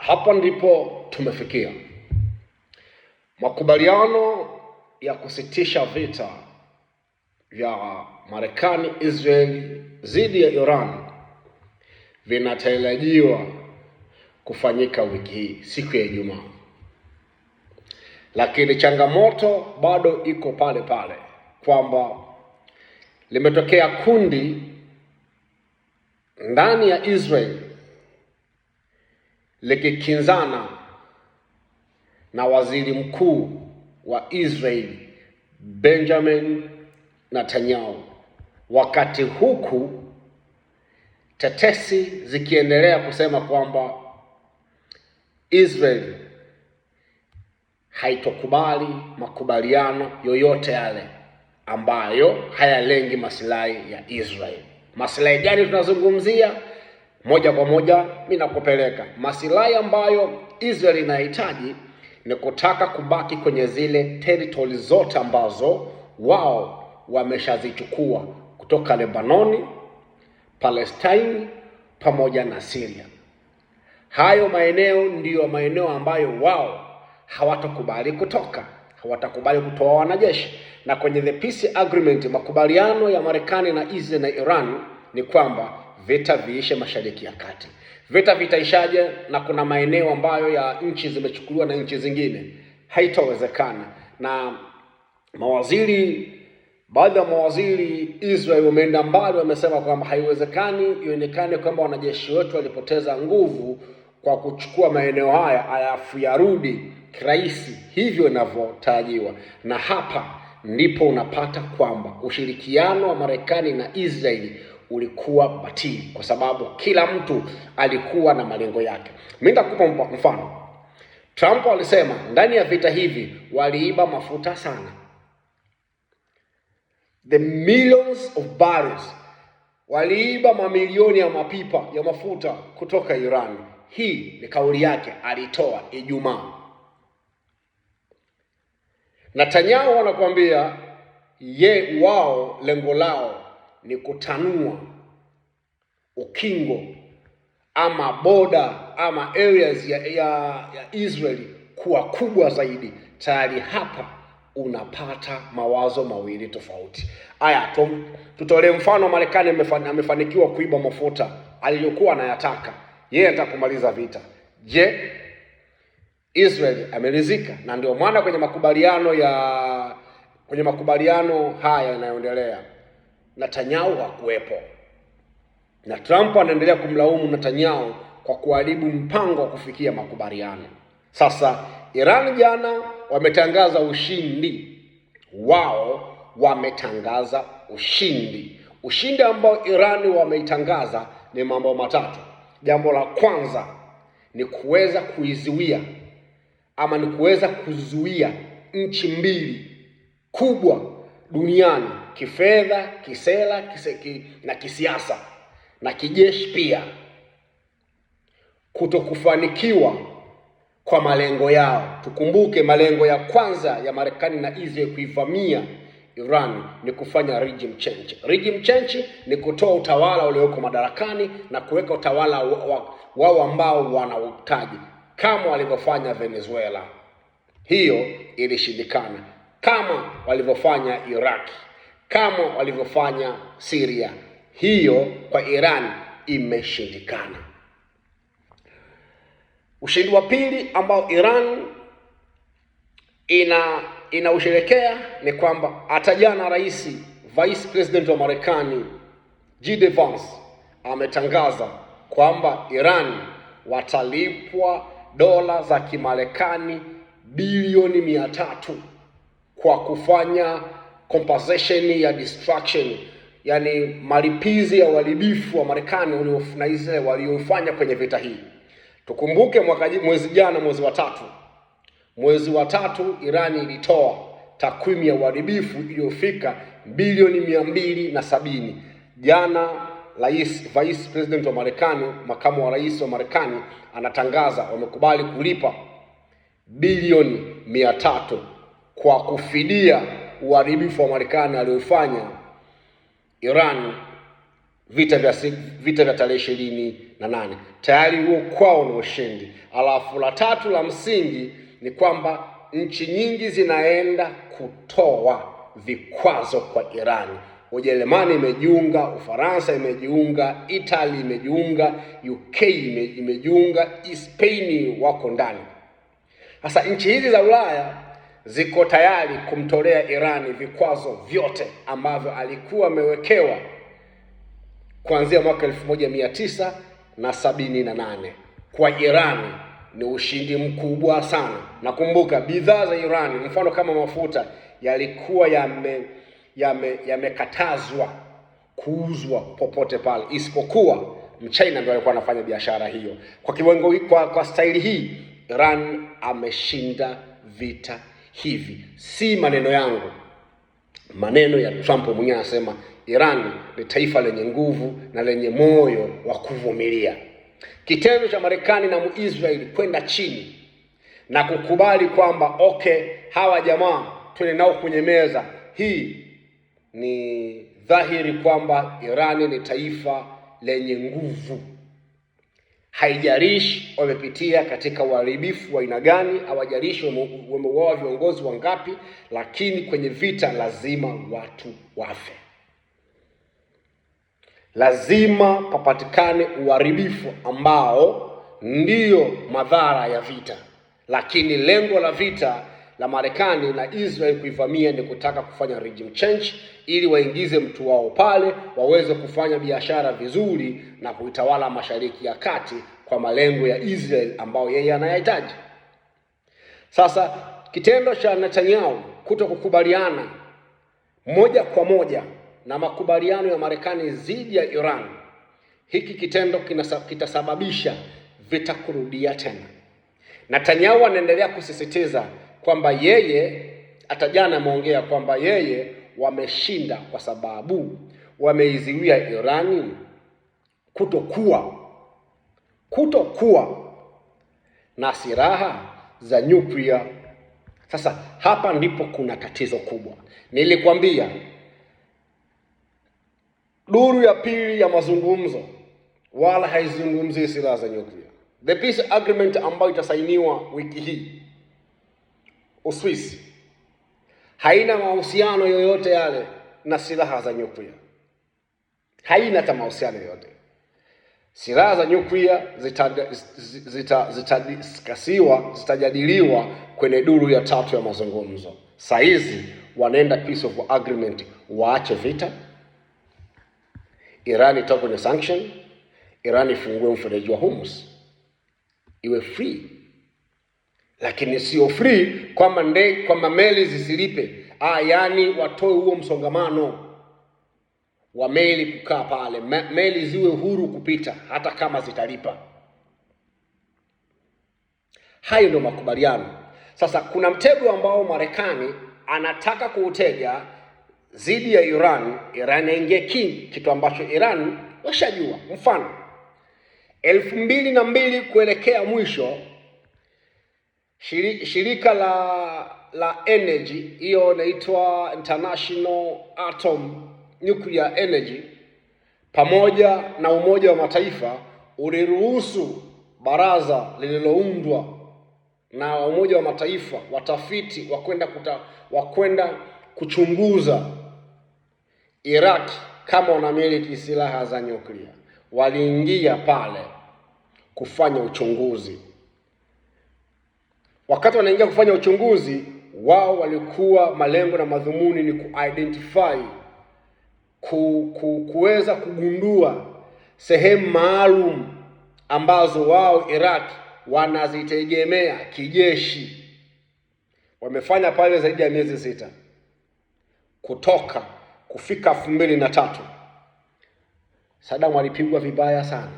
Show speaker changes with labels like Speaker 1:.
Speaker 1: Hapa ndipo tumefikia. Makubaliano ya kusitisha vita vya Marekani Israeli dhidi ya Iran vinatarajiwa kufanyika wiki hii siku ya Ijumaa. Lakini changamoto bado iko pale pale kwamba limetokea kundi ndani ya Israeli likikinzana na waziri mkuu wa Israeli Benjamin Netanyahu, wakati huku tetesi zikiendelea kusema kwamba Israeli haitokubali makubaliano yoyote yale ambayo hayalengi maslahi ya Israeli. Maslahi gani tunazungumzia? Moja kwa moja mimi nakupeleka maslahi ambayo Israeli inahitaji ni kutaka kubaki kwenye zile territory zote ambazo wao wameshazichukua kutoka Lebanoni, Palestine pamoja na Syria. Hayo maeneo ndiyo maeneo ambayo wao hawatakubali kutoka, hawatakubali kutoa wanajeshi. Na kwenye the peace agreement, makubaliano ya Marekani na Israel na Iran ni kwamba vita viishe Mashariki ya Kati. Vita vitaishaje na kuna maeneo ambayo ya nchi zimechukuliwa na nchi zingine? Haitawezekana. Na baadhi ya mawaziri Israel wameenda mbali, wamesema kwamba haiwezekani ionekane kwamba wanajeshi wetu walipoteza nguvu kwa kuchukua maeneo haya alafu yarudi kirahisi hivyo inavyotarajiwa. Na hapa ndipo unapata kwamba ushirikiano wa Marekani na Israeli ulikuwa batili, kwa sababu kila mtu alikuwa na malengo yake. Mimi nitakupa mfano. Trump alisema ndani ya vita hivi waliiba mafuta sana, the millions of barrels, waliiba mamilioni ya mapipa ya mafuta kutoka Iran. Hii ni kauli yake alitoa Ijumaa. Netanyahu wanakuambia wao lengo lao ni kutanua ukingo ama boda ama areas ya Israeli kuwa kubwa zaidi. Tayari hapa unapata mawazo mawili tofauti. Aya, tutolee mfano. Marekani amefanikiwa kuiba mafuta aliyokuwa anayataka, yeye anataka kumaliza vita. Je, Israeli ameridhika? Na ndio maana kwenye makubaliano haya yanayoendelea Netanyahu hakuwepo, na Trump anaendelea kumlaumu Netanyahu kwa kuharibu mpango wa kufikia makubaliano. Sasa Iran jana wametangaza ushindi wao, wametangaza ushindi ambao Iran wameitangaza ni mambo matatu. Jambo la kwanza ni kuweza kuizuia ama ni kuweza kuzuia nchi mbili kubwa duniani kifedha, kisera, na kisiasa na kijeshi pia kutokufanikiwa kwa malengo yao. Tukumbuke malengo ya kwanza ya Marekani na Israel kuivamia Iran ni kufanya regime change. Regime change ni kutoa utawala ulioko madarakani na kuweka utawala wao ambao wanautaji, kama walivyofanya Venezuela. Hiyo ilishindikana. Kama walivyofanya Iraq, kama walivyofanya Syria, hiyo kwa Iran imeshindikana. Ushindi wa pili ambao Iran inausherekea ni kwamba hata jana Vice President wa Marekani J.D. Vance ametangaza kwamba Iran watalipwa dola za Kimarekani bilioni 300 kwa kufanya compensation ya destruction, yani malipizi ya uharibifu wa Marekani na Israel waliofanya kwenye vita hii. Tukumbuke mwezi wa tatu Irani ilitoa takwimu ya uharibifu iliyofika bilioni 270. Jana Vice President wa Marekani, makamu wa rais wa Marekani, anatangaza wamekubali kulipa bilioni 300 kwa kufidia uharibifu wa Marekani aliyofanya Iran vita vya tarehe 28. Tayari huo kwao ni ushindi. Alafu la tatu la msingi ni kwamba nchi nyingi zinaenda kutoa vikwazo kwa Irani. Ujerumani imejiunga, Ufaransa imejiunga, Italy imejiunga, UK imejiunga, Spain wako ndani. Sasa nchi hizi za Ulaya ziko tayari kumtolea Irani vikwazo vyote ambavyo alikuwa amewekewa kuanzia mwaka 1978. Kwa Irani ni ushindi mkubwa sana. Nakumbuka bidhaa za Irani, mfano kama mafuta, yalikuwa yamekatazwa kuuzwa popote pale, isipokuwa Mchina ndio alikuwa anafanya biashara hiyo. Kwa kiwango, kwa staili hii, Iran ameshinda vita hivi. Si maneno yangu, maneno ya Trump mwenyewe anasema Iran ni taifa lenye nguvu na lenye moyo wa kuvumilia. Kitendo cha Marekani na Israeli kwenda chini na kukubali kwamba okay, hawa jamaa twende nao kwenye meza, hii ni dhahiri kwamba Iran ni taifa lenye nguvu. Haijalishi wamepitia katika uharibifu wa aina gani, hawajalishi wameuawa viongozi wangapi, lakini kwenye vita lazima watu wafe. Lazima papatikane uharibifu ambao ndiyo madhara ya vita. Lakini lengo la vita la Marekani na Israel kuivamia ni kutaka kufanya regime change, ili waingize mtu wao pale, waweze kufanya biashara vizuri na kuitawala Mashariki ya Kati kwa malengo ya Israel ambao yeye anayahitaji. Sasa kitendo cha Netanyahu kutokukubaliana moja kwa moja na makubaliano ya Marekani dhidi ya Iran, hiki kitendo kitasababisha vita kurudia tena. Netanyahu anaendelea kusisitiza kwamba yeye, hata jana ameongea kwamba yeye wameshinda kwa sababu wameiziwia Irani kutokuwa na silaha za nyuklia. Sasa hapa ndipo kuna tatizo kubwa. Nilikwambia duru ya pili ya mazungumzo wala haizungumzi silaha za nyuklia. The peace agreement ambayo itasainiwa wiki hii Uswisi haina mahusiano yoyote yale na silaha za nyuklia. Haina hata mahusiano yoyote. Silaha za nyuklia zitajadiliwa kwenye duru ya tatu ya mazungumzo. Saizi wanaenda peace of agreement, waache vita, Iran itoke kwenye sanction, Iran ifungue mfereji wa Hormuz, iwe free. Lakini sio free kwamba meli zisilipe. Yani watoe huo msongamano wa meli kukaa pale, meli ziwe huru kupita hata kama zitalipa. Hayo ndio makubaliano. Sasa kuna mtego ambao Marekani anataka kuutega dhidi ya Iran. Iran aingie kitu ambacho Iran washajua. Mfano 2002 kuelekea mwisho, shirika la energy hiyo inaitwa International Nuclear Energy pamoja na Umoja wa Mataifa uliruhusu baraza lililoundwa na Umoja wa Mataifa, watafiti wakwenda kuchunguza Iraq kama wanamiliki silaha za nyuklia. Waliingia pale kufanya uchunguzi. Wakati wanaingia kufanya uchunguzi, wao walikuwa malengo na madhumuni ni kuidentify, kuweza kugundua sehemu maalum ambazo wao Iraq wanazitegemea kijeshi. Wamefanya pale zaidi ya miezi 6 kutoka kufika 2003. Saddam alipigwa vibaya sana,